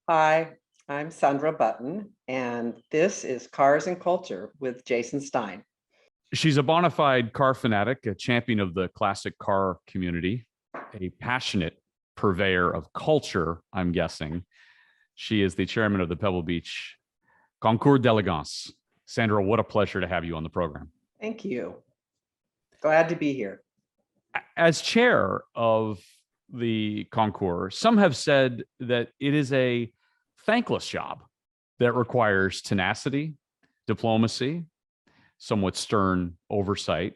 Hi, I'm Sandra Button, and this is Cars and Culture with Jason Stein. She's a bona fide car fanatic, a champion of the classic car community, a passionate purveyor of culture, I'm guessing. She is the chairman of the Pebble Beach Concours d'Elegance. Sandra, what a pleasure to have you on the program. Thank you. Glad to be here. As chair of the Concours, some have said that it is a thankless job that requires tenacity, diplomacy, somewhat stern oversight,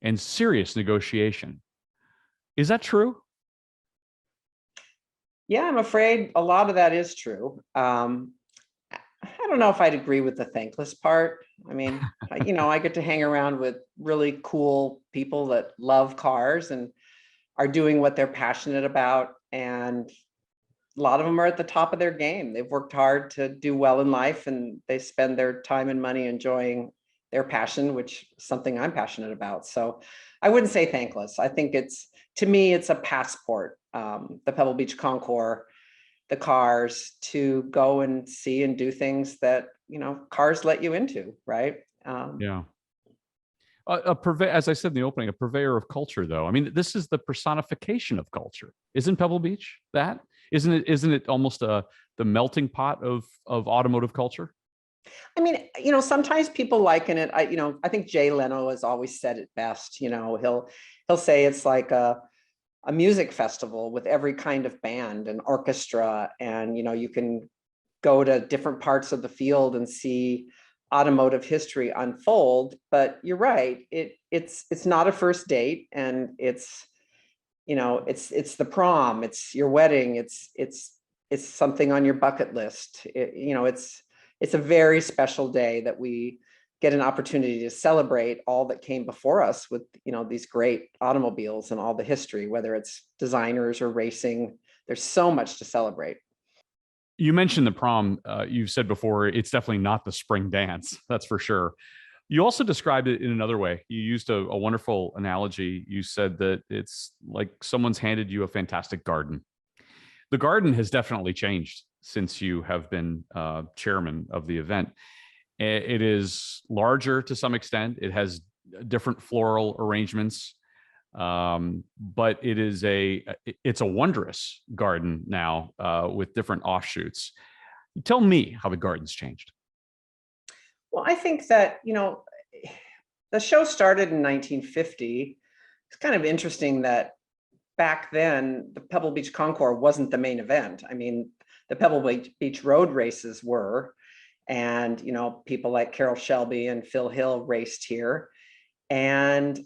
and serious negotiation. Is that true? Yeah, I'm afraid a lot of that is true. I don't know if I'd agree with the thankless part. I mean, I get to hang around with really cool people that love cars and are doing what they're passionate about. And a lot of them are at the top of their game. They've worked hard to do well in life and they spend their time and money enjoying their passion, which is something I'm passionate about. So I wouldn't say thankless. I think to me, it's a passport, the Pebble Beach Concours, the cars to go and see and do things that, cars let you into, right? Yeah. As I said in the opening, a purveyor of culture, though. I mean, this is the personification of culture. Isn't Pebble Beach that? Isn't it almost the melting pot of automotive culture? I mean, sometimes people liken it. I think Jay Leno has always said it best. He'll say it's like a music festival with every kind of band and orchestra, and you can go to different parts of the field and see automotive history unfold. But you're right, it's not a first date, and it's the prom, it's your wedding, it's something on your bucket list. It's a very special day that we get an opportunity to celebrate all that came before us with these great automobiles and all the history, whether it's designers or racing. There's so much to celebrate. You mentioned the prom. You've said before it's definitely not the spring dance. That's for sure. You also described it in another way. You used a wonderful analogy. You said that it's like someone's handed you a fantastic garden. The garden has definitely changed since you have been chairman of the event. It is larger to some extent. It has different floral arrangements, but it's a wondrous garden now with different offshoots. Tell me how the garden's changed. Well, I think that, the show started in 1950. It's kind of interesting that back then, the Pebble Beach Concours wasn't the main event. I mean, the Pebble Beach road races were, and, people like Carroll Shelby and Phil Hill raced here. And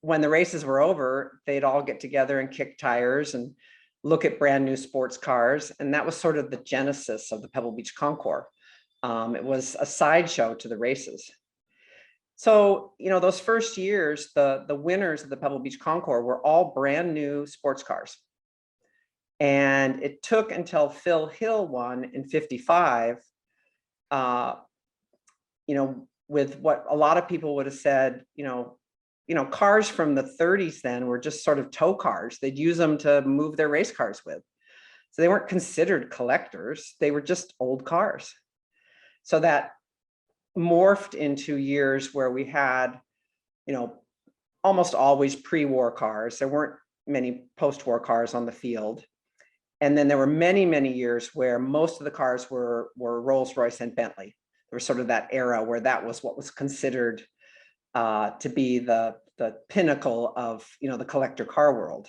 when the races were over, they'd all get together and kick tires and look at brand new sports cars. And that was sort of the genesis of the Pebble Beach Concours. It was a sideshow to the races. So, those first years, the winners of the Pebble Beach Concours were all brand new sports cars. And it took until Phil Hill won in 55, with what a lot of people would have said, cars from the 30s then were just sort of tow cars. They'd use them to move their race cars with. So they weren't considered collectors. They were just old cars. So that morphed into years where we had, almost always pre-war cars. There weren't many post-war cars on the field. And then there were many, many years where most of the cars were Rolls-Royce and Bentley. There was sort of that era where that was what was considered to be the pinnacle of, the collector car world.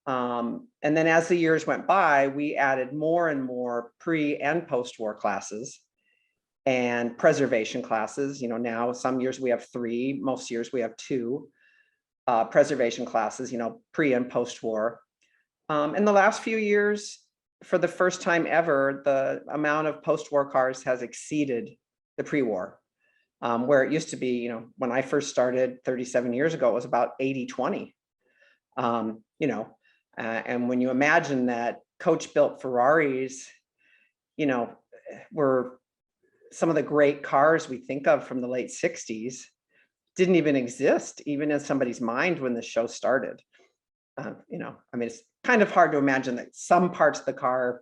And then as the years went by, we added more and more pre and post-war classes and preservation classes. Now some years we have 3, most years we have 2 preservation classes, pre and post-war. In the last few years, for the first time ever, the amount of post-war cars has exceeded the pre-war, where it used to be, when I first started 37 years ago, it was about 80-20. And when you imagine that coach-built Ferraris, were some of the great cars we think of from the late 60s, didn't even exist, even in somebody's mind when the show started. It's kind of hard to imagine that some parts of the car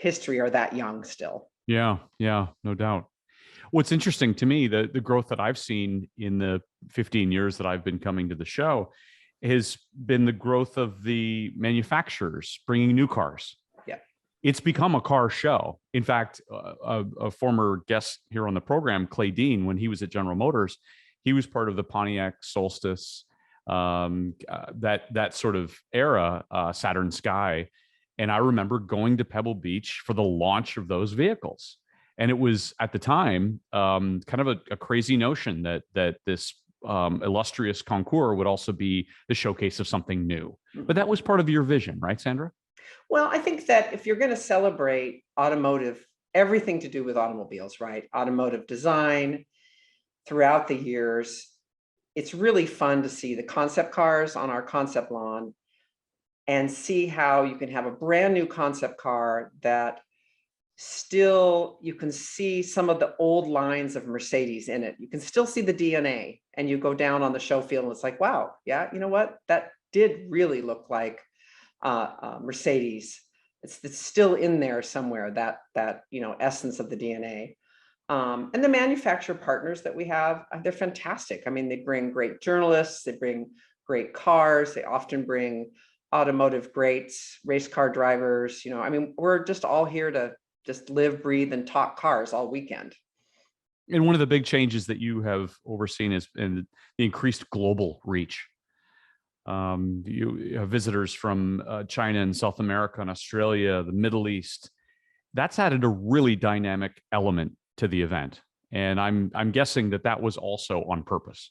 history are that young still. Yeah, yeah, no doubt. What's interesting to me, the growth that I've seen in the 15 years that I've been coming to the show has been the growth of the manufacturers bringing new cars. Yeah. It's become a car show. In fact, a former guest here on the program, Clay Dean, when he was at General Motors, he was part of the Pontiac Solstice, that sort of era, Saturn Sky. And I remember going to Pebble Beach for the launch of those vehicles. And it was at the time kind of a crazy notion that this illustrious Concours would also be the showcase of something new. But that was part of your vision, right, Sandra? Well, I think that if you're going to celebrate automotive, everything to do with automobiles, right? Automotive design throughout the years, it's really fun to see the concept cars on our concept lawn and see how you can have a brand new concept car that still, you can see some of the old lines of Mercedes in it. You can still see the DNA, and you go down on the show field and it's like, wow, yeah, you know what? That did really look like Mercedes. It's still in there somewhere, that essence of the DNA. And the manufacturer partners that we have, they're fantastic. I mean, they bring great journalists, they bring great cars, they often bring automotive greats, race car drivers. I mean, we're just all here to just live, breathe, and talk cars all weekend. And one of the big changes that you have overseen is in the increased global reach. You have visitors from China and South America and Australia, the Middle East. That's added a really dynamic element to the event. And I'm guessing that was also on purpose.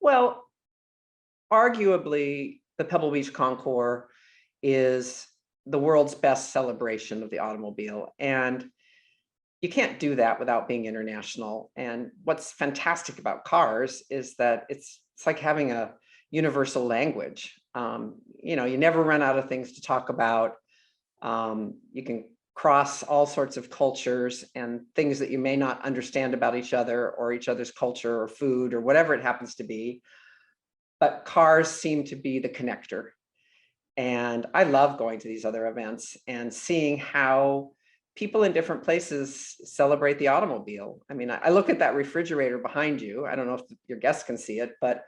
Well, arguably, the Pebble Beach Concours is the world's best celebration of the automobile. And you can't do that without being international. And what's fantastic about cars is that it's like having a universal language. You never run out of things to talk about. You can cross all sorts of cultures and things that you may not understand about each other or each other's culture or food or whatever it happens to be. But cars seem to be the connector. And I love going to these other events and seeing how people in different places celebrate the automobile. I mean, I look at that refrigerator behind you. I don't know if your guests can see it, but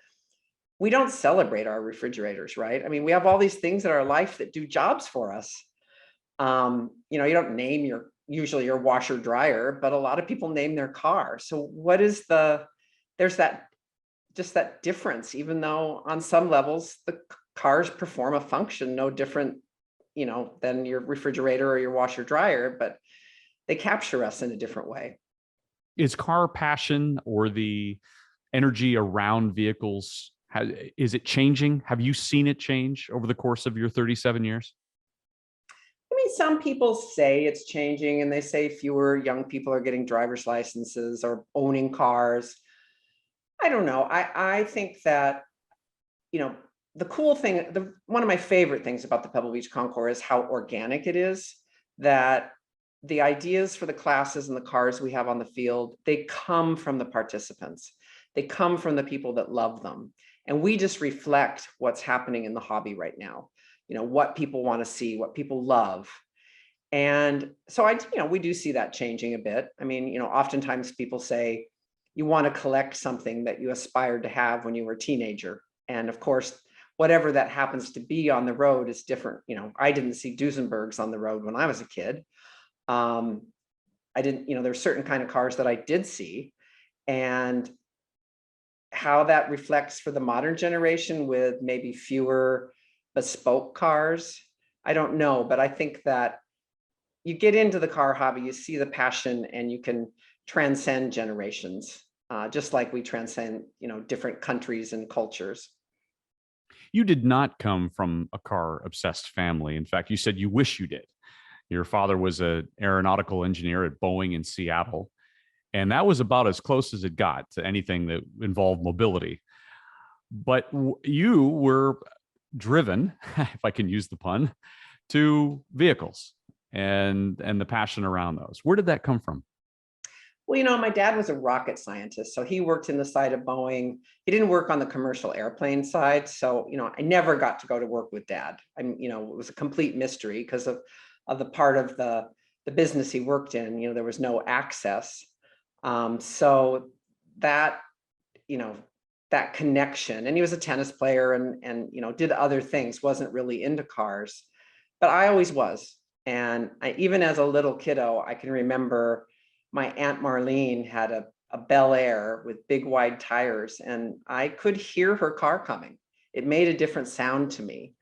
we don't celebrate our refrigerators, right? I mean, we have all these things in our life that do jobs for us. You don't name usually your washer dryer, but a lot of people name their car. So there's just that difference, even though on some levels the cars perform a function no different, than your refrigerator or your washer dryer, but they capture us in a different way. Is car passion or the energy around vehicles, is it changing? Have you seen it change over the course of your 37 years? I mean, some people say it's changing, and they say fewer young people are getting driver's licenses or owning cars. I don't know. I think that, the cool thing, one of my favorite things about the Pebble Beach Concours is how organic it is, that the ideas for the classes and the cars we have on the field, they come from the participants. They come from the people that love them. And we just reflect what's happening in the hobby right now, what people want to see, what people love. And so we do see that changing a bit. I mean, oftentimes people say you want to collect something that you aspired to have when you were a teenager. And of course, whatever that happens to be on the road is different. I didn't see Duesenbergs on the road when I was a kid. I didn't, there's certain kind of cars that I did see, and how that reflects for the modern generation with maybe fewer bespoke cars, I don't know. But I think that you get into the car hobby, you see the passion, and you can transcend generations, just like we transcend, different countries and cultures. You did not come from a car obsessed family. In fact, you said you wish you did. Your father was an aeronautical engineer at Boeing in Seattle, and that was about as close as it got to anything that involved mobility. But you were driven, if I can use the pun, to vehicles and the passion around those. Where did that come from? Well, my dad was a rocket scientist, so he worked in the side of Boeing. He didn't work on the commercial airplane side. So, I never got to go to work with dad. It was a complete mystery because of of the part of the business he worked in. You know, there was no access. So that, you know, that connection, and he was a tennis player and, you know, did other things, wasn't really into cars, but I always was. And even as a little kiddo, I can remember my Aunt Marlene had a Bel Air with big wide tires, and I could hear her car coming. It made a different sound to me.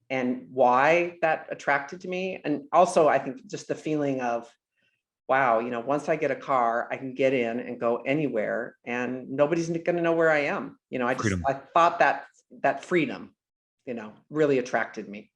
And why that attracted to me. And also, I think just the feeling of, wow, you know, once I get a car, I can get in and go anywhere and nobody's going to know where I am. You know, Freedom. I thought that freedom, you know, really attracted me.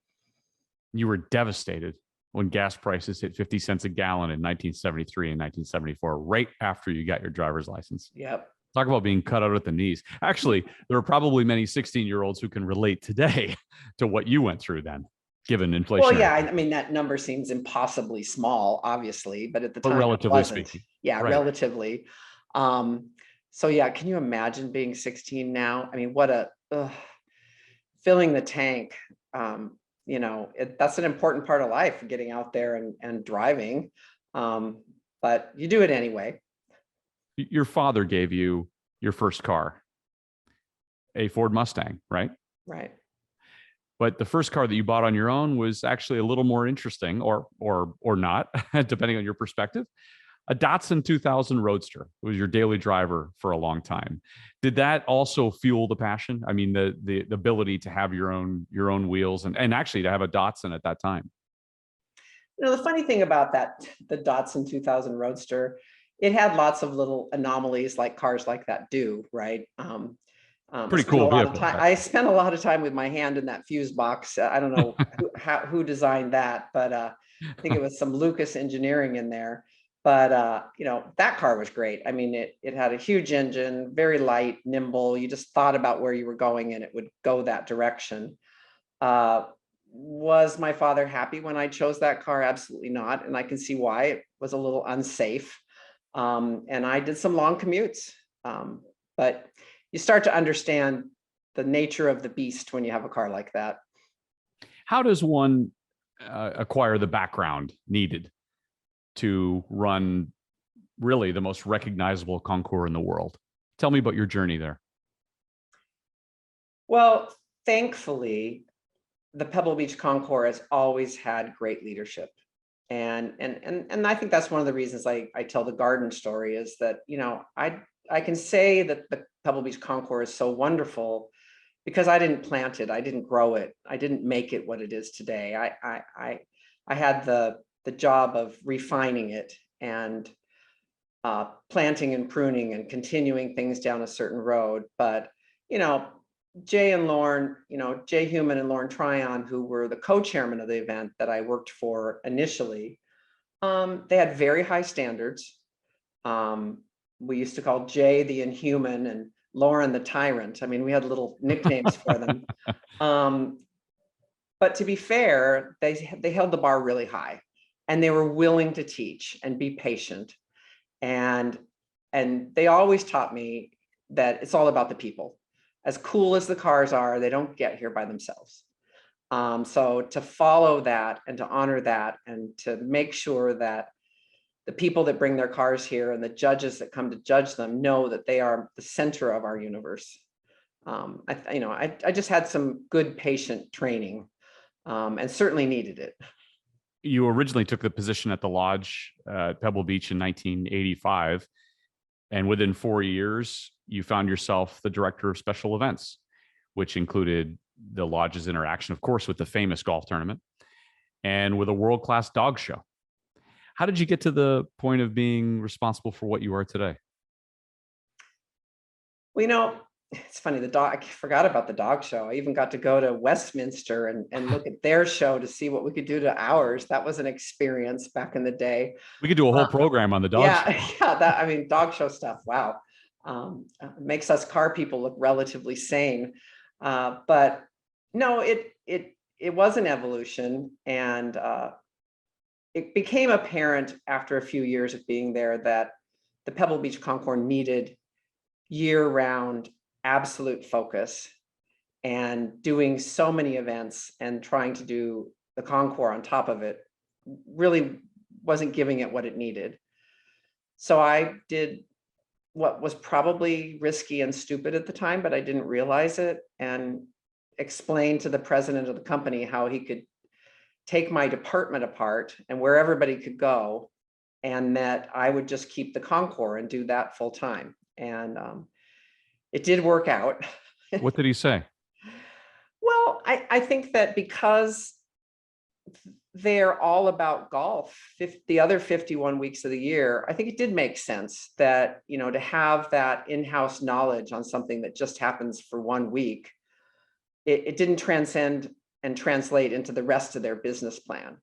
You were devastated when gas prices hit 50 cents a gallon in 1973 and 1974, right after you got your driver's license. Yep. Talk about being cut out at the knees. Actually, there are probably many 16-year-olds who can relate today to what you went through then, given inflation. Well, yeah, I mean, that number seems impossibly small, obviously, but at the but time it relatively wasn't. speaking. Yeah, Right. relatively. So yeah, can you imagine being 16 now? I mean, what filling the tank. You know, that's an important part of life, getting out there and driving. But you do it anyway. Your father gave you your first car, a Ford Mustang, right? Right. But the first car that you bought on your own was actually a little more interesting, or not, depending on your perspective. A Datsun 2000 Roadster. It was your daily driver for a long time. Did that also fuel the passion? I mean, the ability to have your own wheels and actually to have a Datsun at that time. You know, the funny thing about the Datsun 2000 Roadster, it had lots of little anomalies like cars like that do, right? Pretty cool vehicle. I spent a lot of time with my hand in that fuse box. I don't know who designed that, but I think it was some Lucas engineering in there. But you know, that car was great. I mean, it had a huge engine, very light, nimble. You just thought about where you were going and it would go that direction. Was my father happy when I chose that car? Absolutely not. And I can see why. It was a little unsafe. And I did some long commutes. But you start to understand the nature of the beast when you have a car like that. How does one acquire the background needed to run really the most recognizable Concours in the world? Tell me about your journey there. Well, thankfully, the Pebble Beach Concours has always had great leadership. And I think that's one of the reasons I tell the garden story is that, you know, I can say that the Pebble Beach Concours is so wonderful because I didn't plant it, I didn't grow it, I didn't make it what it is today. I had the job of refining it and planting and pruning and continuing things down a certain road. But, you know, Jay and Lauren, you know, Jay Human and Lauren Tryon, who were the co-chairman of the event that I worked for initially, they had very high standards. We used to call Jay the Inhuman and Lauren the Tyrant. I mean, we had little nicknames for them. But to be fair, they held the bar really high, and they were willing to teach and be patient. And they always taught me that it's all about the people. As cool as the cars are, they don't get here by themselves. So to follow that and to honor that and to make sure that the people that bring their cars here and the judges that come to judge them know that they are the center of our universe. I just had some good patient training and certainly needed it. You originally took the position at the lodge at Pebble Beach in 1985. And within 4 years, you found yourself the director of special events, which included the lodge's interaction, of course, with the famous golf tournament and with a world-class dog show. How did you get to the point of being responsible for what you are today? Well, you know, it's funny, I forgot about the dog show. I even got to go to Westminster and look at their show to see what we could do to ours. That was an experience back in the day. We could do a whole program on the dog show. Yeah, I mean, dog show stuff, wow. Makes us car people look relatively sane. But no, it was an evolution, and it became apparent after a few years of being there that the Pebble Beach Concours needed year-round absolute focus, and doing so many events and trying to do the Concours on top of it really wasn't giving it what it needed. So I did what was probably risky and stupid at the time, but I didn't realize it, and explained to the president of the company how he could take my department apart and where everybody could go, and that I would just keep the Concours and do that full time. And it did work out. What did he say? Well, I think that because they're all about golf, the other 51 weeks of the year, I think it did make sense that, to have that in-house knowledge on something that just happens for 1 week, it didn't transcend and translate into the rest of their business plan.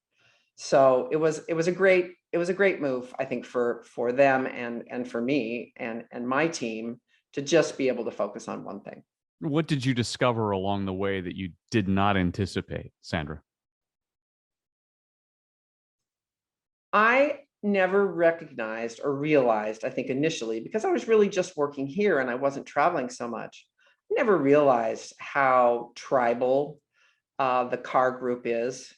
So it was a great move, I think, for them and for me and my team to just be able to focus on one thing. What did you discover along the way that you did not anticipate, Sandra? I never recognized or realized, I think initially, because I was really just working here and I wasn't traveling so much, I never realized how tribal the car group is.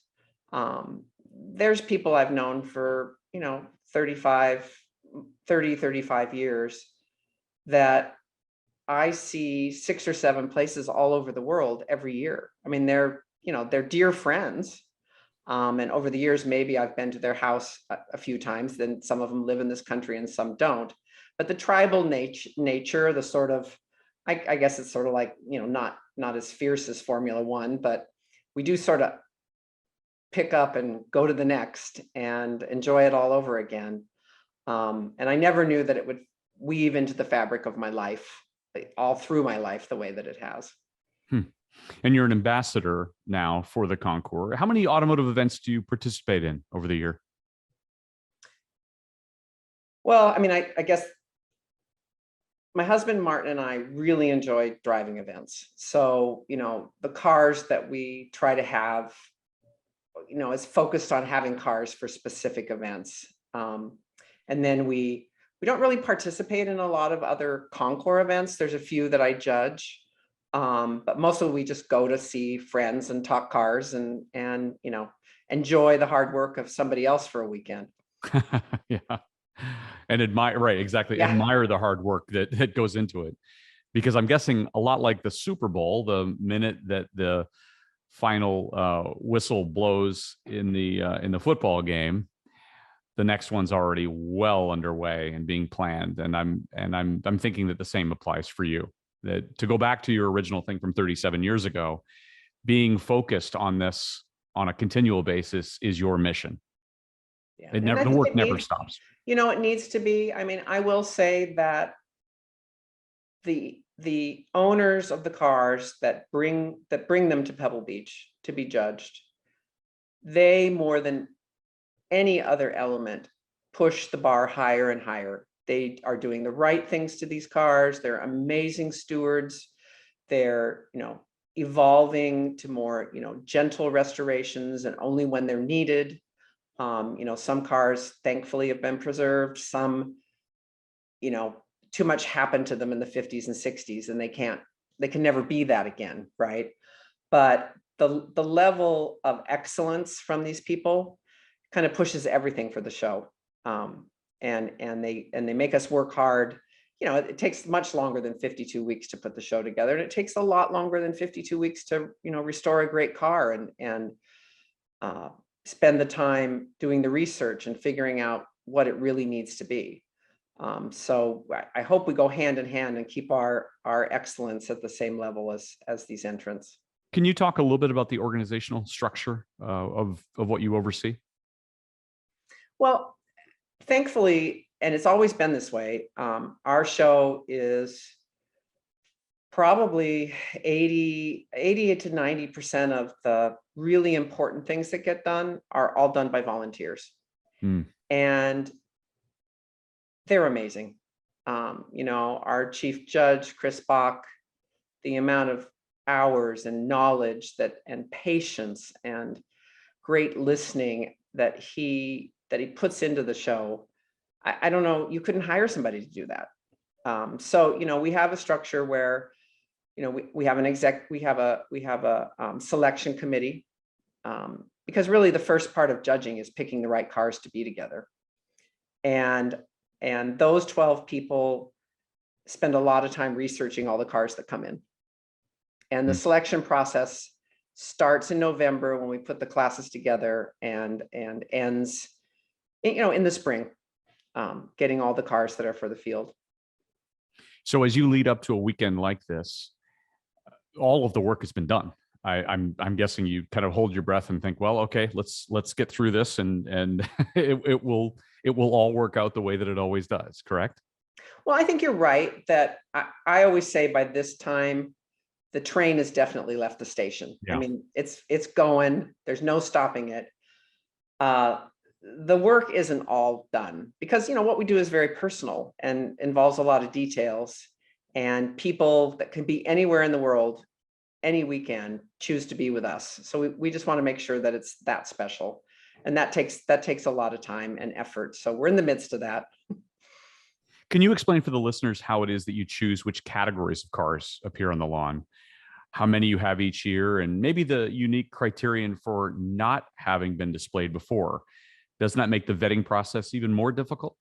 There's people I've known for, 35 years that I see 6 or 7 places all over the world every year. I mean, they're dear friends. And over the years, maybe I've been to their house a few times. Then some of them live in this country and some don't. But the tribal nature, the sort of, I guess it's sort of like, not as fierce as Formula One, but we do sort of pick up and go to the next and enjoy it all over again. And I never knew that it would weave into the fabric of my life, all through my life, the way that it has. And you're an ambassador now for the Concours. How many automotive events do you participate in over the year? Well, I mean, I guess my husband Martin and I really enjoy driving events. So, the cars that we try to have, is focused on having cars for specific events. And then we don't really participate in a lot of other Concours events. There's a few that I judge. But mostly we just go to see friends and talk cars and enjoy the hard work of somebody else for a weekend. Yeah. And admire, right, exactly. Yeah. Admire the hard work that goes into it. Because I'm guessing a lot like the Super Bowl, the minute that the final whistle blows in the football game, the next one's already well underway and being planned. And I'm thinking that the same applies for you. That to go back to your original thing from 37 years ago, being focused on this on a continual basis is your mission. Yeah. The work never stops. It needs to be. I mean, I will say that the owners of the cars that bring them to Pebble Beach to be judged, they, more than any other element, push the bar higher and higher. They are doing the right things to these cars. They're amazing stewards. They're, evolving to more, gentle restorations and only when they're needed. Some cars thankfully have been preserved. Some, too much happened to them in the 50s and 60s and they can never be that again, right? But the level of excellence from these people kind of pushes everything for the show. And they make us work hard. It takes much longer than 52 weeks to put the show together, and it takes a lot longer than 52 weeks to restore a great car and spend the time doing the research and figuring out what it really needs to be. So I hope we go hand in hand and keep our excellence at the same level as these entrants. Can you talk a little bit about the organizational structure of what you oversee? Well, thankfully, and it's always been this way, our show is probably 80 to 90% of the really important things that get done are all done by volunteers. And they're amazing. Our chief judge, Chris Bach, the amount of hours and knowledge and patience and great listening that he puts into the show. I don't know, you couldn't hire somebody to do that. So, we have a structure where, we have an we have a selection committee. because really the first part of judging is picking the right cars to be together. And those 12 people spend a lot of time researching all the cars that come in. And the selection process starts in November when we put the classes together, and ends, in the spring, getting all the cars that are for the field. So as you lead up to a weekend like this, all of the work has been done. I'm guessing you kind of hold your breath and think, well, okay, let's get through this, and it will all work out the way that it always does. Correct? Well, I think you're right that I always say by this time, the train has definitely left the station. Yeah. I mean, it's going, there's no stopping it. The work isn't all done because, what we do is very personal and involves a lot of details, and people that can be anywhere in the world, any weekend, choose to be with us. So we just want to make sure that it's that special. And that takes a lot of time and effort. So we're in the midst of that. Can you explain for the listeners how it is that you choose which categories of cars appear on the lawn? How many you have each year, and maybe the unique criterion for not having been displayed before? Doesn't that make the vetting process even more difficult?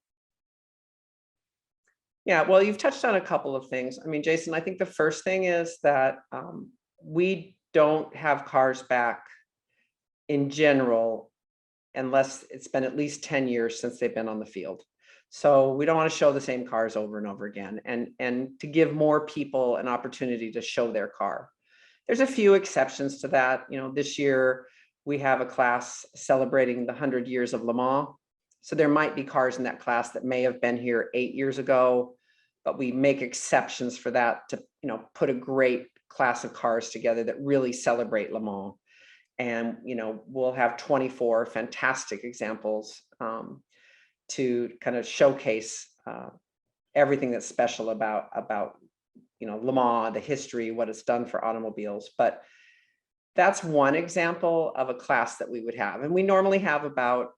Yeah, well, you've touched on a couple of things. I mean, Jason, I think the first thing is that we don't have cars back in general unless it's been at least 10 years since they've been on the field. So we don't want to show the same cars over and over again, and to give more people an opportunity to show their car. There's a few exceptions to that. This year we have a class celebrating the 100 years of Le Mans. So there might be cars in that class that may have been here 8 years ago, but we make exceptions for that to, put a great class of cars together that really celebrate Le Mans. And, we'll have 24 fantastic examples to kind of showcase everything that's special about Le Mans, the history, what it's done for automobiles. But that's one example of a class that we would have. And we normally have about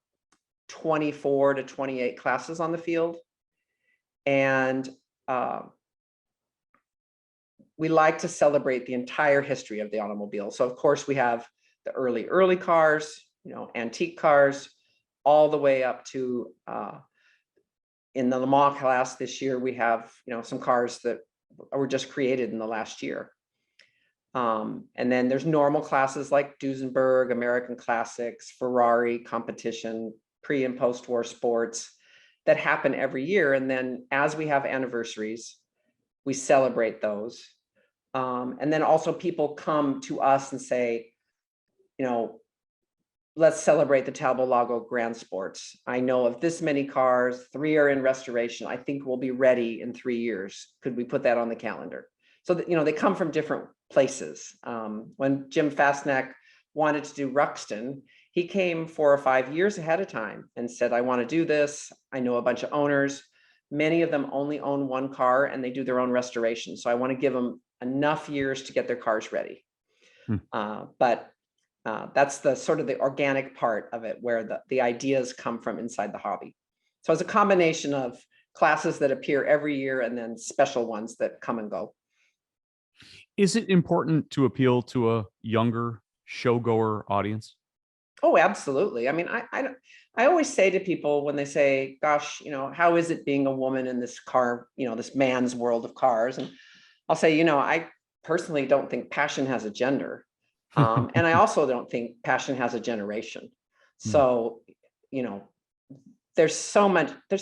24 to 28 classes on the field. And we like to celebrate the entire history of the automobile. So of course we have the early cars, antique cars, all the way up to in the Le Mans class this year, we have, some cars that were just created in the last year. And then there's normal classes like Duesenberg, American Classics, Ferrari, competition, pre and post-war sports that happen every year. And then as we have anniversaries, we celebrate those. And then also people come to us and say, let's celebrate the Talbot Lago Grand Sports. I know of this many cars, 3 are in restoration. I think we'll be ready in 3 years. Could we put that on the calendar? So that, they come from different places. When Jim Fastnack wanted to do Ruxton, he came 4 or 5 years ahead of time and said, I want to do this. I know a bunch of owners. Many of them only own one car and they do their own restoration. So I want to give them enough years to get their cars ready. But that's the sort of the organic part of it, where the ideas come from inside the hobby. So it's a combination of classes that appear every year and then special ones that come and go. Is it important to appeal to a younger showgoer audience? Oh, absolutely. I mean, I always say to people when they say, gosh, how is it being a woman in this car, this man's world of cars? And I'll say, I personally don't think passion has a gender. And I also don't think passion has a generation. So, there's so much to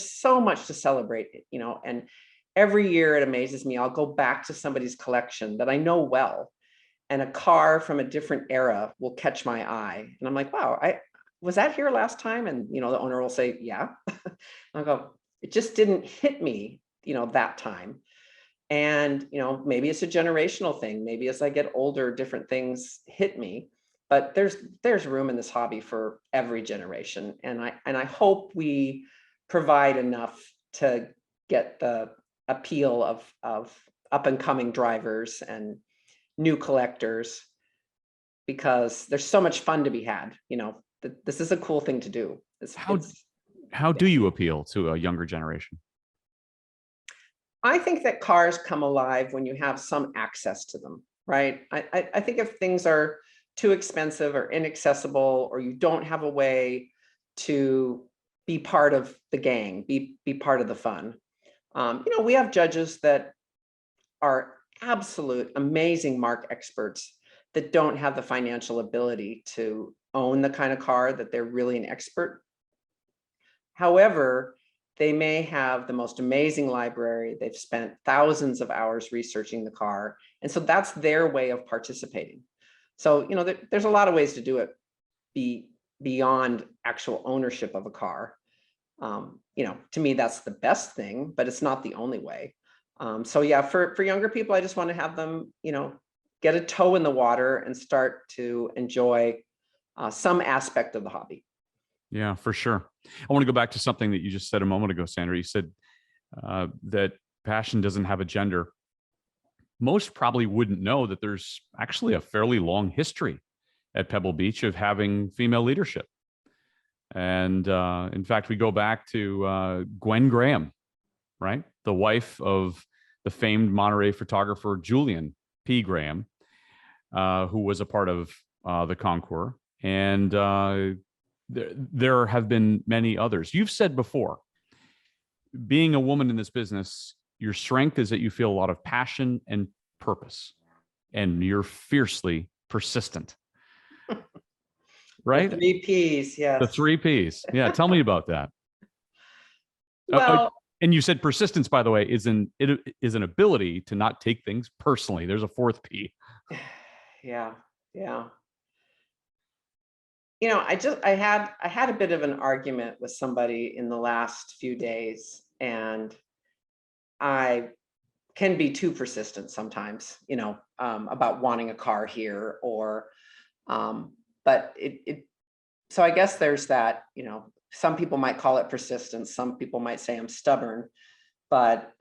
celebrate, and every year it amazes me. I'll go back to somebody's collection that I know well, and a car from a different era will catch my eye. And I'm like, wow, was that here last time? And, the owner will say, yeah. I'll go, it just didn't hit me, that time. And, maybe it's a generational thing. Maybe as I get older, different things hit me, but there's room in this hobby for every generation. And I hope we provide enough to get the appeal of up and coming drivers and new collectors, because there's so much fun to be had. This is a cool thing to do. How do you appeal to a younger generation? I think that cars come alive when you have some access to them, right? I think if things are too expensive or inaccessible, or you don't have a way to be part of the gang, be part of the fun. We have judges that are absolute amazing mark experts that don't have the financial ability to own the kind of car that they're really an expert. However, they may have the most amazing library. They've spent thousands of hours researching the car. And so that's their way of participating. So, there's a lot of ways to do it beyond actual ownership of a car. To me, that's the best thing, but it's not the only way. So yeah, for younger people, I just want to have them, get a toe in the water and start to enjoy some aspect of the hobby. Yeah, for sure. I want to go back to something that you just said a moment ago, Sandra. You said that passion doesn't have a gender. Most probably wouldn't know that there's actually a fairly long history at Pebble Beach of having female leadership. And in fact, we go back to Gwen Graham, right? The wife of the famed Monterey photographer, Julian P. Graham, who was a part of the Concours. And there have been many others. You've said before, being a woman in this business, your strength is that you feel a lot of passion and purpose, and you're fiercely persistent. Right? The 3 Ps, yes. The 3 Ps. Yeah, tell me about that. Well, and you said persistence, by the way, is an ability to not take things personally. There's a 4th P. Yeah. I had a bit of an argument with somebody in the last few days, and I can be too persistent sometimes, about wanting a car here or, but so I guess there's that, some people might call it persistence. Some people might say I'm stubborn, but,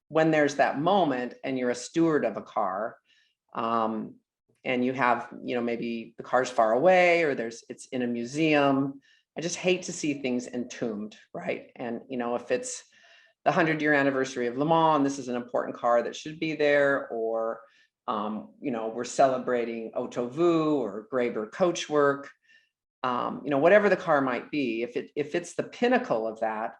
when there's that moment and you're a steward of a car, and you have, maybe the car's far away or it's in a museum. I just hate to see things entombed, right? And, if it's the 100-year anniversary of Le Mans, this is an important car that should be there, or, we're celebrating Autovu or Graber coachwork, whatever the car might be. If it's the pinnacle of that,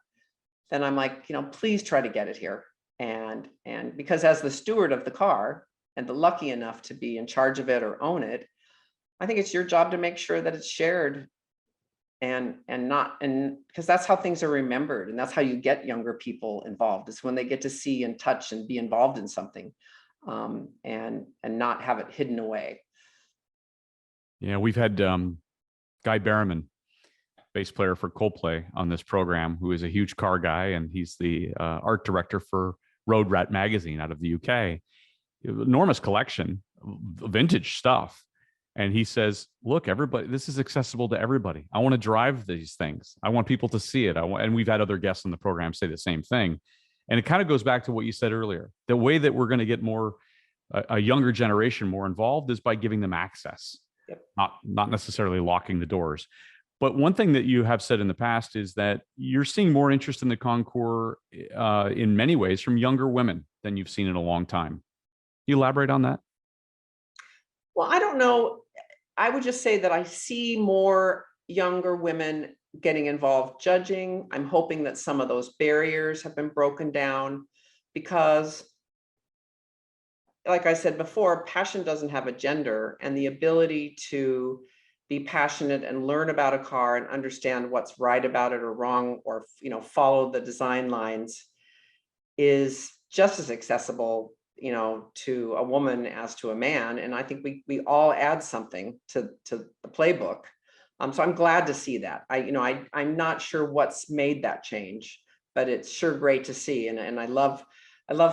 then I'm like, please try to get it here. And because as the steward of the car, and the lucky enough to be in charge of it or own it, I think it's your job to make sure that it's shared and because that's how things are remembered. And that's how you get younger people involved, is when they get to see and touch and be involved in something, and not have it hidden away. Yeah, we've had Guy Berriman, bass player for Coldplay, on this program, who is a huge car guy, and he's the art director for Road Rat magazine out of the UK. Enormous collection of vintage stuff. And he says, look, everybody, this is accessible to everybody. I want to drive these things. I want people to see it. And we've had other guests on the program say the same thing. And it kind of goes back to what you said earlier. The way that we're going to get a younger generation more involved is by giving them access, Yep. not necessarily locking the doors. But one thing that you have said in the past is that you're seeing more interest in the Concours in many ways from younger women than you've seen in a long time. You elaborate on that? Well, I don't know. I would just say that I see more younger women getting involved judging. I'm hoping that some of those barriers have been broken down, because, like I said before, passion doesn't have a gender, and the ability to be passionate and learn about a car and understand what's right about it or wrong, or, follow the design lines, is just as accessible, to a woman as to a man. And I think we all add something to the playbook. So I'm glad to see that. I'm not sure what's made that change, but it's sure great to see. And I love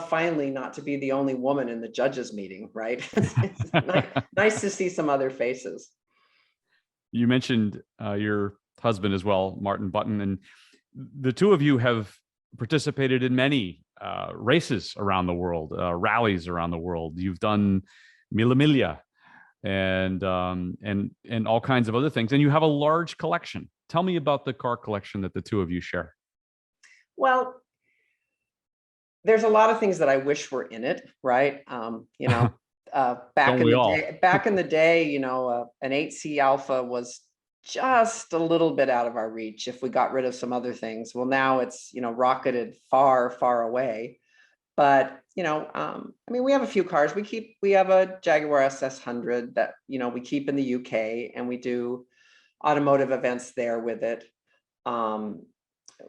finally not to be the only woman in the judges meeting, right? It's nice to see some other faces. You mentioned your husband as well, Martin Button, and the two of you have participated in many races around the world, rallies around the world. You've done Mille Miglia and all kinds of other things, and you have a large collection. Tell me about the car collection that the two of you share. Well, there's a lot of things that I wish were in it, right? Back Don't in we the all? day, an 8C Alpha was just a little bit out of our reach if we got rid of some other things. Well, now it's, rocketed far, far away. But, I mean, we have a few cars. We have a Jaguar SS100 that, we keep in the UK, and we do automotive events there with it.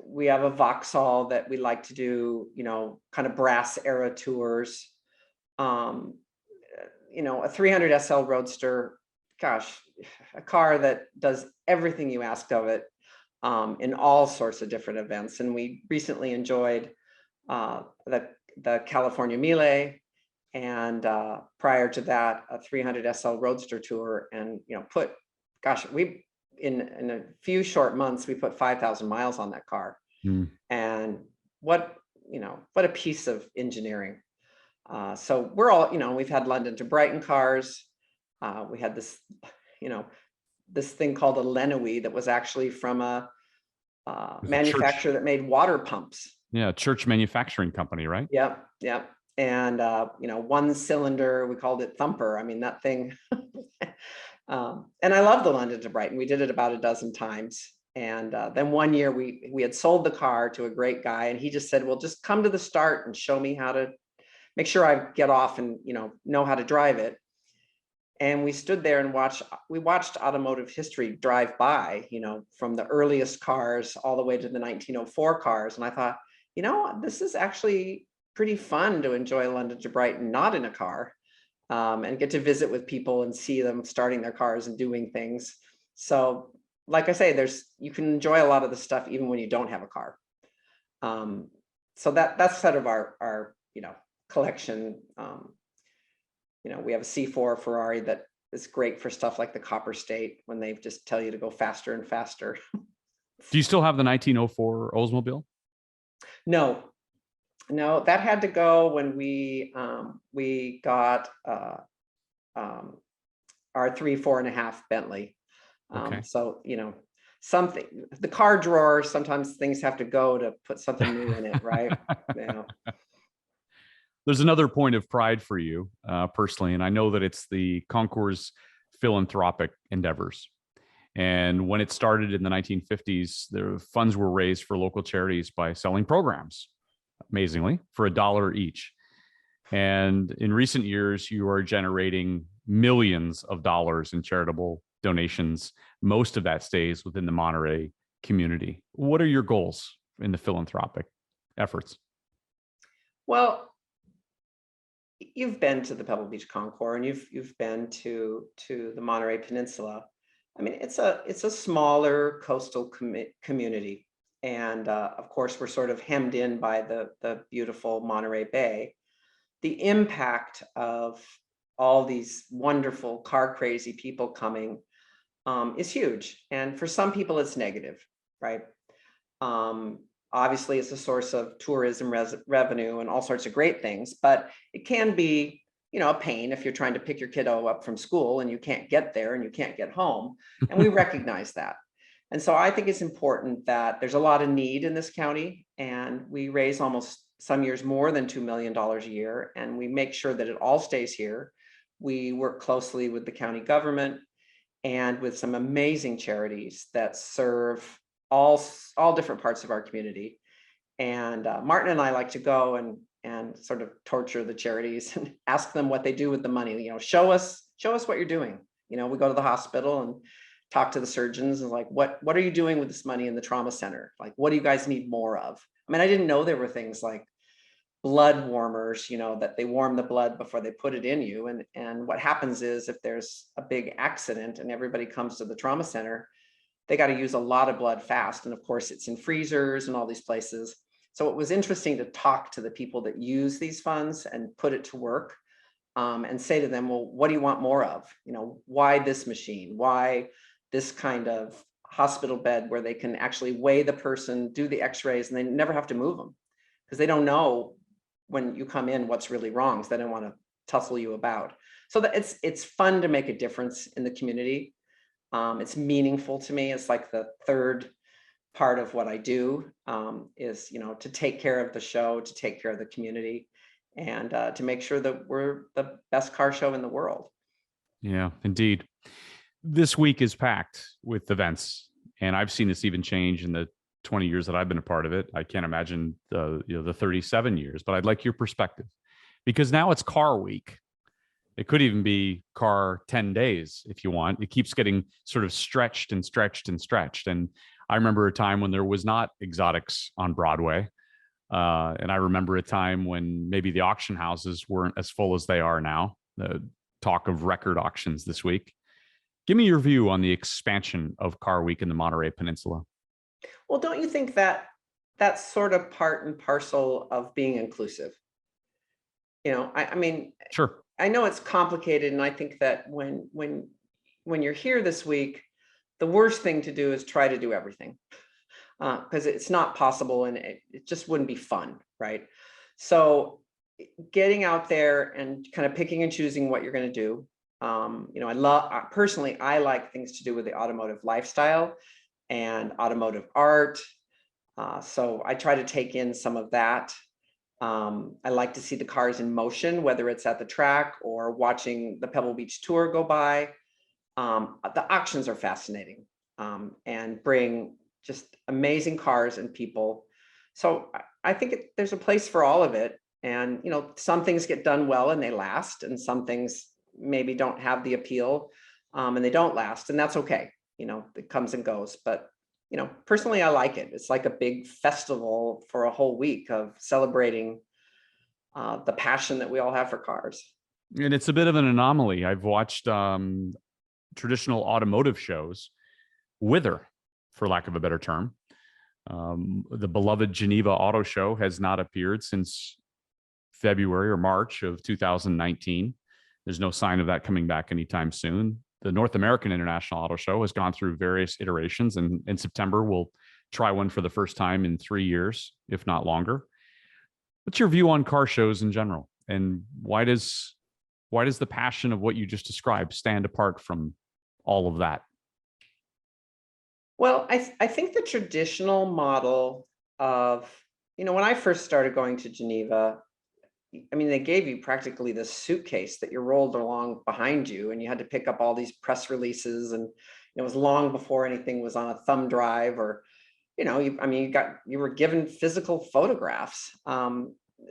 We have a Vauxhall that we like to do, kind of brass era tours. Um, a 300 SL Roadster, gosh, a car that does everything you asked of it, in all sorts of different events. And we recently enjoyed the California Mille, and prior to that, a 300 SL Roadster tour. And we in a few short months we put 5,000 miles on that car. Mm. And what a piece of engineering. So we're all, we've had London to Brighton cars. We had this, this thing called a Lenawee that was actually from a It's a manufacturer that made water pumps. Yeah, church manufacturing company, right? Yep, yep. And one cylinder, we called it Thumper. I mean, that thing. And I love the London to Brighton. We did it about a dozen times. And then one year we had sold the car to a great guy, and he just said, well, just come to the start and show me how to make sure I get off and, know how to drive it. And we stood there and watched automotive history drive by, from the earliest cars all the way to the 1904 cars. And I thought, this is actually pretty fun to enjoy London to Brighton, not in a car, and get to visit with people and see them starting their cars and doing things. So, like I say, you can enjoy a lot of the stuff even when you don't have a car. So that's sort of our collection. We have a C4 Ferrari that is great for stuff like the Copper State, when they just tell you to go faster and faster. Do you still have the 1904 Oldsmobile? No, that had to go when we got our 3, 4.5 Bentley. Okay. So, something, the car drawer, sometimes things have to go to put something new in it, right? Yeah. There's another point of pride for you personally, and I know that it's the Concours philanthropic endeavors. And when it started in the 1950s, the funds were raised for local charities by selling programs, amazingly, for $1 each. And in recent years, you are generating millions of dollars in charitable donations. Most of that stays within the Monterey community. What are your goals in the philanthropic efforts? Well, you've been to the Pebble Beach Concours, and you've been to the Monterey Peninsula. I mean, it's a smaller coastal community, and of course, we're sort of hemmed in by the beautiful Monterey Bay. The impact of all these wonderful car crazy people coming is huge, and for some people, it's negative, right? Obviously, it's a source of tourism revenue and all sorts of great things, but it can be, a pain if you're trying to pick your kiddo up from school and you can't get there and you can't get home. And we recognize that. And so I think it's important that there's a lot of need in this county, and we raise almost some years more than $2 million a year, and we make sure that it all stays here. We work closely with the county government and with some amazing charities that serve all different parts of our community. And Martin and I like to go and sort of torture the charities and ask them what they do with the money. Show us what you're doing. We go to the hospital and talk to the surgeons and like, what are you doing with this money in the trauma center? Like, what do you guys need more of? I mean, I didn't know there were things like blood warmers, that they warm the blood before they put it in you. And what happens is, if there's a big accident and everybody comes to the trauma center, they got to use a lot of blood fast. And of course, it's in freezers and all these places. So it was interesting to talk to the people that use these funds and put it to work, and say to them, well, what do you want more of? Why this machine? Why this kind of hospital bed where they can actually weigh the person, do the x-rays, and they never have to move them, because they don't know when you come in what's really wrong. So they don't want to tussle you about. So that it's fun to make a difference in the community. It's meaningful to me. It's like the third part of what I do, is, to take care of the show, to take care of the community. and to make sure that we're the best car show in the world. Yeah, indeed. This week is packed with events, and I've seen this even change in the 20 years that I've been a part of it. I can't imagine the 37 years, but I'd like your perspective because now it's car week. It could even be car 10 days if you want. It keeps getting sort of stretched and stretched and stretched. And I remember a time when there was not exotics on Broadway. And I remember a time when maybe the auction houses weren't as full as they are now. The talk of record auctions this week. Give me your view on the expansion of Car Week in the Monterey Peninsula. Well, don't you think that that's sort of part and parcel of being inclusive? I mean, Sure. I know it's complicated, and I think that when you're here this week, the worst thing to do is try to do everything, because it's not possible, and it just wouldn't be fun, right? So getting out there and kind of picking and choosing what you're going to do. Personally, I like things to do with the automotive lifestyle and automotive art. So I try to take in some of that. I like to see the cars in motion, whether it's at the track or watching the Pebble Beach tour go by. The auctions are fascinating, and bring just amazing cars and people. So I think there's a place for all of it. And, some things get done well and they last, and some things maybe don't have the appeal, and they don't last, and that's okay. It comes and goes. But, personally, I like it. It's like a big festival for a whole week of celebrating the passion that we all have for cars. And it's a bit of an anomaly. I've watched traditional automotive shows wither, for lack of a better term. The beloved Geneva Auto Show has not appeared since February or March of 2019. There's no sign of that coming back anytime soon. The North American International Auto Show has gone through various iterations, and in September, we'll try one for the first time in 3 years, if not longer. What's your view on car shows in general? And why does the passion of what you just described stand apart from all of that? Well, I think the traditional model of, when I first started going to Geneva, I mean, they gave you practically this suitcase that you rolled along behind you, and you had to pick up all these press releases, and it was long before anything was on a thumb drive, or, you were given physical photographs.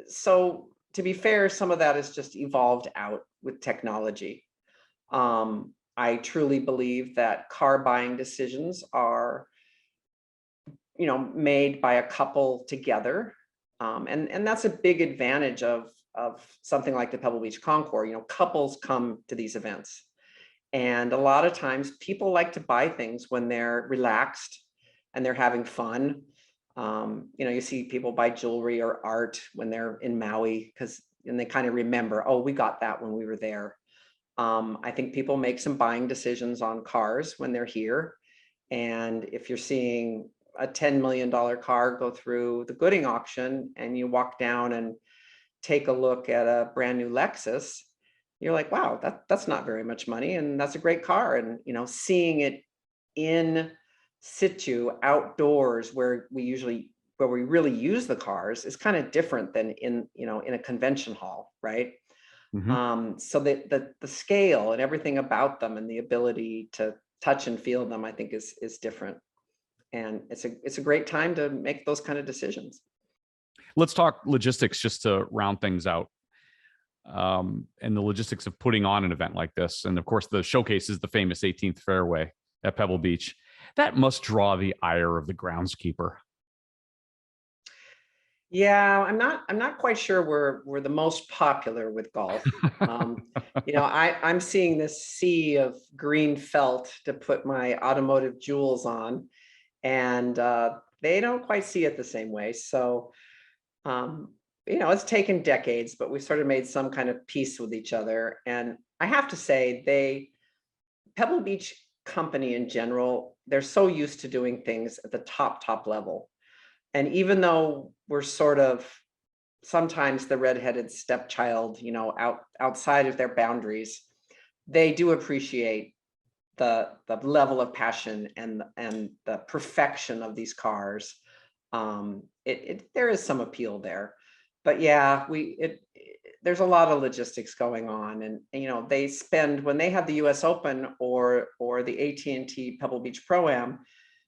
So to be fair, some of that has just evolved out with technology. I truly believe that car buying decisions are, made by a couple together. And that's a big advantage of something like the Pebble Beach Concours. Couples come to these events, and a lot of times people like to buy things when they're relaxed and they're having fun. You see people buy jewelry or art when they're in Maui, and they kind of remember, oh, we got that when we were there. I think people make some buying decisions on cars when they're here. And if you're seeing a $10 million car go through the Gooding auction, and you walk down and take a look at a brand new Lexus, you're like, wow, that's not very much money, and that's a great car. And seeing it in situ outdoors, where we really use the cars, is kind of different than in a convention hall, right? Mm-hmm. So the scale and everything about them, and the ability to touch and feel them, I think is different. And it's a great time to make those kind of decisions. Let's talk logistics just to round things out. And the logistics of putting on an event like this. And of course, the showcase is the famous 18th fairway at Pebble Beach. That must draw the ire of the groundskeeper. Yeah, I'm not quite sure we're the most popular with golf. I'm seeing this sea of green felt to put my automotive jewels on, and they don't quite see it the same way. So, it's taken decades, but we've sort of made some kind of peace with each other. And I have to say, Pebble Beach company in general, they're so used to doing things at the top level. And even though we're sort of sometimes the redheaded stepchild, outside of their boundaries, they do appreciate the level of passion and the perfection of these cars. There is some appeal there. but yeah, there's a lot of logistics going on, and you know, they spend, when they have the US Open or the AT&T Pebble Beach Pro-Am,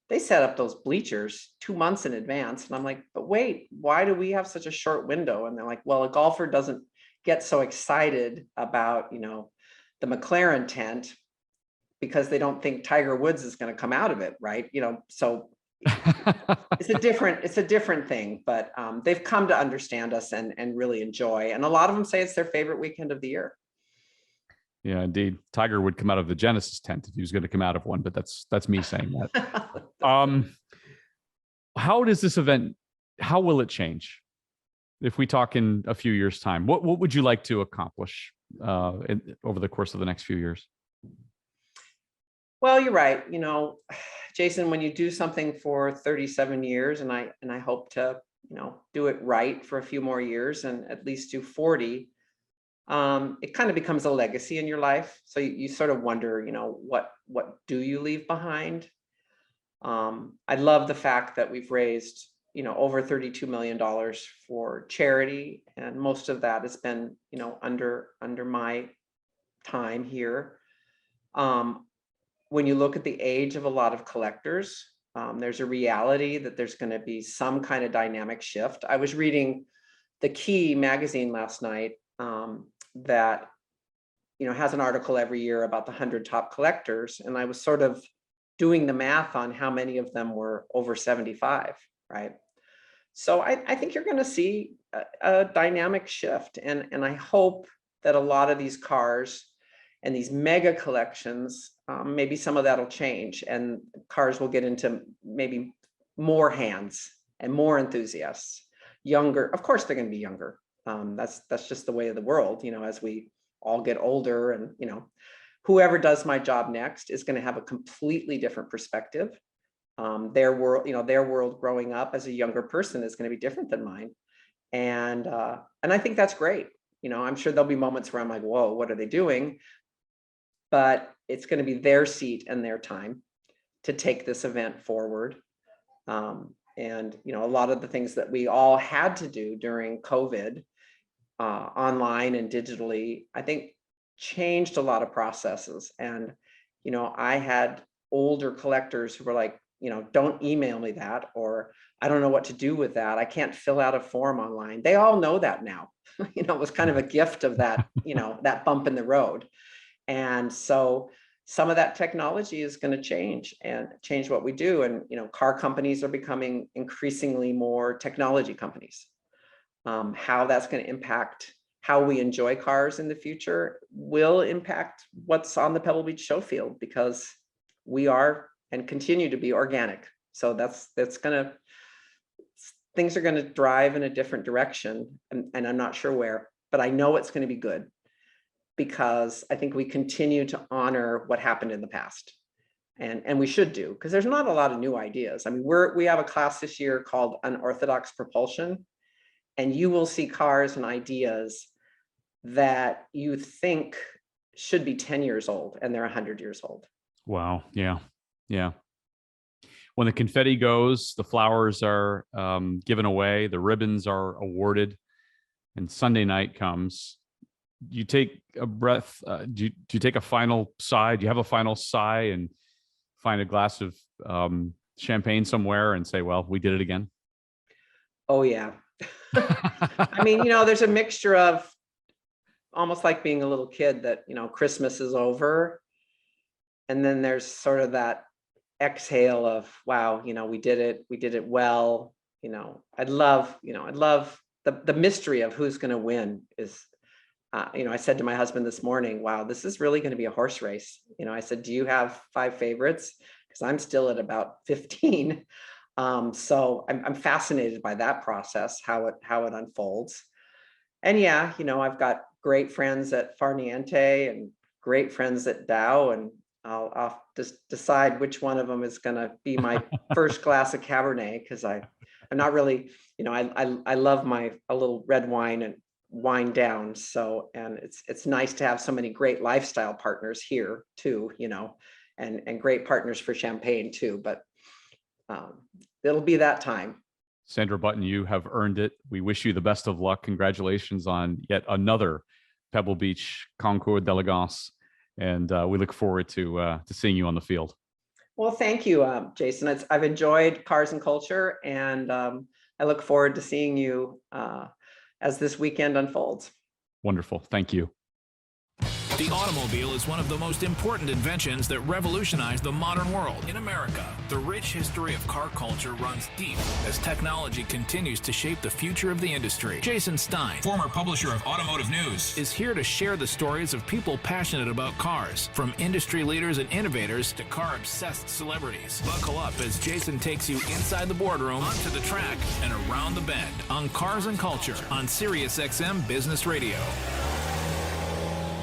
they set up those bleachers 2 months in advance. And I'm like, but wait, why do we have such a short window? And they're like, well, a golfer doesn't get so excited about, you know, the McLaren tent because they don't think Tiger Woods is going to come out of it, right? You know, so it's a different thing, but they've come to understand us and really enjoy. And a lot of them say it's their favorite weekend of the year. Yeah, indeed. Tiger would come out of the Genesis tent if he was going to come out of one, but that's me saying that. How does this event, how will it change? If we talk in a few years' time, what would you like to accomplish over the course of the next few years? Well, you're right. You know, Jason, when you do something for 37 years, and I hope to, you know, do it right for a few more years and at least do 40, it kind of becomes a legacy in your life. So you sort of wonder, you know, what do you leave behind? I love the fact that we've raised, you know, over $32 million for charity, and most of that has been, you know, under my time here. When you look at the age of a lot of collectors, there's a reality that there's going to be some kind of dynamic shift. I was reading the Key magazine last night, that, you know, has an article every year about the 100 top collectors, and I was sort of doing the math on how many of them were over 75, right? So I think you're going to see a dynamic shift, and I hope that a lot of these cars and these mega collections, maybe some of that'll change, and cars will get into maybe more hands and more enthusiasts. Younger, of course, they're going to be younger. That's just the way of the world, you know, as we all get older, and, you know, whoever does my job next is going to have a completely different perspective. Their world, you know, their world growing up as a younger person is going to be different than mine. And I think that's great. You know, I'm sure there'll be moments where I'm like, whoa, what are they doing? But it's going to be their seat and their time to take this event forward. And, you know, a lot of the things that we all had to do during COVID, online and digitally, I think changed a lot of processes. And, you know, I had older collectors who were like, you know, don't email me that, or I don't know what to do with that. I can't fill out a form online. They all know that now. You know, it was kind of a gift of that, you know, that bump in the road. And so some of that technology is going to change and change what we do. And, you know, car companies are becoming increasingly more technology companies. How that's going to impact how we enjoy cars in the future will impact what's on the Pebble Beach show field, because we are and continue to be organic. So that's going to, things are going to drive in a different direction, and I'm not sure where, but I know it's going to be good, because I think we continue to honor what happened in the past, and we should do, because there's not a lot of new ideas. I mean, we have a class this year called Unorthodox Propulsion, and you will see cars and ideas that you think should be 10 years old, and they're 100 years old. Wow. Yeah. Yeah. When the confetti goes, the flowers are given away, the ribbons are awarded, and Sunday night comes. You take a breath. Do you take a final sigh? Do you have a final sigh and find a glass of champagne somewhere and say, well, we did it again? Oh, yeah. I mean, you know, there's a mixture of almost like being a little kid that, you know, Christmas is over. And then there's sort of that exhale of, wow, you know, we did it well. You know, I'd love the mystery of who's going to win is, you know, I said to my husband this morning, wow, this is really going to be a horse race. You know, I said, do you have 5 favorites? Because I'm still at about 15. So I'm fascinated by that process, how it unfolds. And yeah, you know, I've got great friends at Farniente and great friends at Dow, and I'll just decide which one of them is going to be my first glass of Cabernet, because I'm not really, you know, I love a little red wine and wind down. So, and it's nice to have so many great lifestyle partners here too, you know, and great partners for champagne too. But it'll be that time. Sandra Button, you have earned it. We wish you the best of luck. Congratulations on yet another Pebble Beach Concours d'Elegance. And we look forward to seeing you on the field. Well, thank you, Jason. I've enjoyed Cars and Culture, and I look forward to seeing you as this weekend unfolds. Wonderful. Thank you. The automobile is one of the most important inventions that revolutionized the modern world. In America, the rich history of car culture runs deep as technology continues to shape the future of the industry. Jason Stein, former publisher of Automotive News, is here to share the stories of people passionate about cars, from industry leaders and innovators to car-obsessed celebrities. Buckle up as Jason takes you inside the boardroom, onto the track, and around the bend on Cars and Culture on SiriusXM Business Radio.